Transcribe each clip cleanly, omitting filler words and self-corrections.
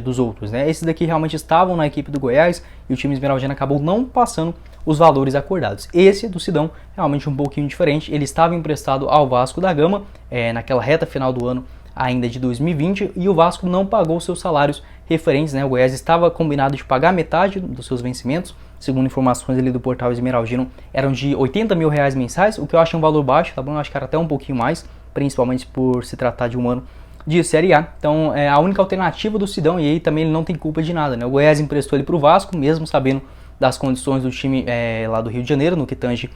dos outros, né? Esses daqui realmente estavam na equipe do Goiás e o time esmeraldino acabou não passando os valores acordados. Esse do Sidão realmente um pouquinho diferente, ele estava emprestado ao Vasco da Gama naquela reta final do ano ainda de 2020 e o Vasco não pagou seus salários referentes, né? O Goiás estava combinado de pagar metade dos seus vencimentos, segundo informações ali do portal Esmeraldino, eram de R$80 mil mensais, o que eu acho um valor baixo, tá bom? Eu acho que era até um pouquinho mais, principalmente por se tratar de um ano de Série A. Então é a única alternativa do Sidão e aí também ele não tem culpa de nada, né? O Goiás emprestou ele para o Vasco, mesmo sabendo das condições do time lá do Rio de Janeiro, no que tange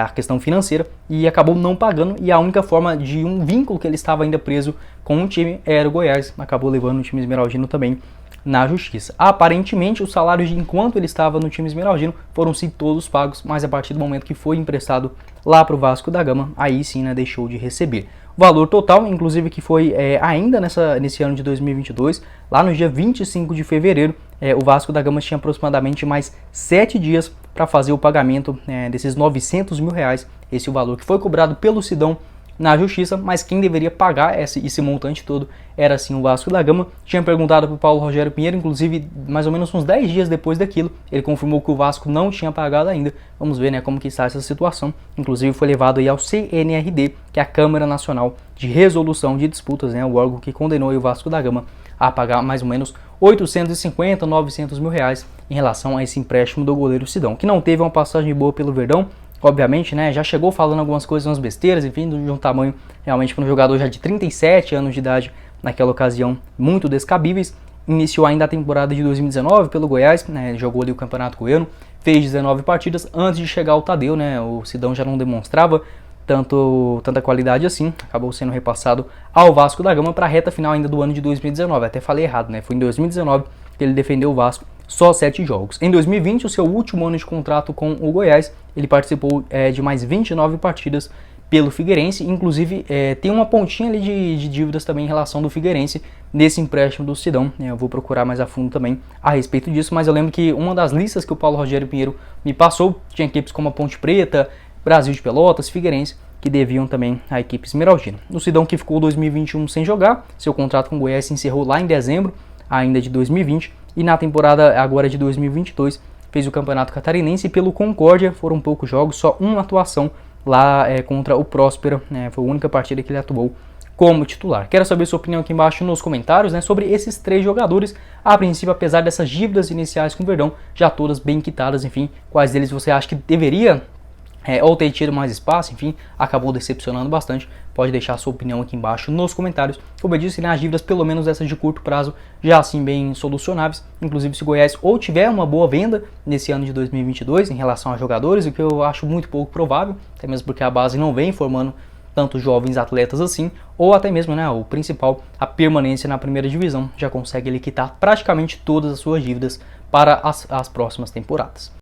a questão financeira, e acabou não pagando, e a única forma de um vínculo que ele estava ainda preso com o time era o Goiás, acabou levando o time esmeraldino também na justiça. Aparentemente os salários de enquanto ele estava no time esmeraldino foram sim todos pagos, mas a partir do momento que foi emprestado lá para o Vasco da Gama, aí sim, né, deixou de receber. O valor total, inclusive, que foi ainda nesse ano de 2022, lá no dia 25 de fevereiro, o Vasco da Gama tinha aproximadamente mais 7 dias para fazer o pagamento desses R$900 mil, esse é o valor que foi cobrado pelo Sidão na justiça, mas quem deveria pagar esse montante todo era sim o Vasco da Gama. Tinha perguntado para o Paulo Rogério Pinheiro, inclusive mais ou menos uns 10 dias depois daquilo, ele confirmou que o Vasco não tinha pagado ainda. Vamos ver, né, como que está essa situação. Inclusive foi levado aí ao CNRD, que é a Câmara Nacional de Resolução de Disputas, né, o órgão que condenou o Vasco da Gama a pagar mais ou menos 850, 900 mil reais em relação a esse empréstimo do goleiro Sidão, que não teve uma passagem boa pelo Verdão. Obviamente, né, já chegou falando algumas coisas, umas besteiras, enfim, de um tamanho realmente para um jogador já de 37 anos de idade, naquela ocasião, muito descabíveis. Iniciou ainda a temporada de 2019 pelo Goiás, né, jogou ali o Campeonato Goiano, fez 19 partidas antes de chegar ao Tadeu, né, o Sidão já não demonstrava tanta qualidade assim, acabou sendo repassado ao Vasco da Gama para a reta final ainda do ano de 2019, até falei errado, né, foi em 2019 que ele defendeu o Vasco, só 7 jogos. Em 2020, o seu último ano de contrato com o Goiás, ele participou de mais 29 partidas pelo Figueirense, inclusive tem uma pontinha ali de dívidas também em relação do Figueirense nesse empréstimo do Sidão, eu vou procurar mais a fundo também a respeito disso, mas eu lembro que uma das listas que o Paulo Rogério Pinheiro me passou, tinha equipes como a Ponte Preta, Brasil de Pelotas, Figueirense, que deviam também à equipe esmeraldina. O Sidão, que ficou 2021 sem jogar, seu contrato com o Goiás se encerrou lá em dezembro ainda de 2020, e na temporada agora de 2022 fez o Campeonato Catarinense e pelo Concórdia foram poucos jogos, só uma atuação lá contra o Próspera, foi a única partida que ele atuou como titular. Quero saber sua opinião aqui embaixo nos comentários, sobre esses 3 jogadores, a princípio, apesar dessas dívidas iniciais com o Verdão, já todas bem quitadas, enfim, quais deles você acha que deveria ou ter tido mais espaço, enfim, acabou decepcionando bastante. Pode deixar a sua opinião aqui embaixo nos comentários. Como eu disse, as dívidas, pelo menos essas de curto prazo, já assim bem solucionáveis. Inclusive, se o Goiás ou tiver uma boa venda nesse ano de 2022 em relação a jogadores, o que eu acho muito pouco provável, até mesmo porque a base não vem formando tantos jovens atletas assim, ou até mesmo, o principal, a permanência na primeira divisão, já consegue ele quitar praticamente todas as suas dívidas para as próximas temporadas.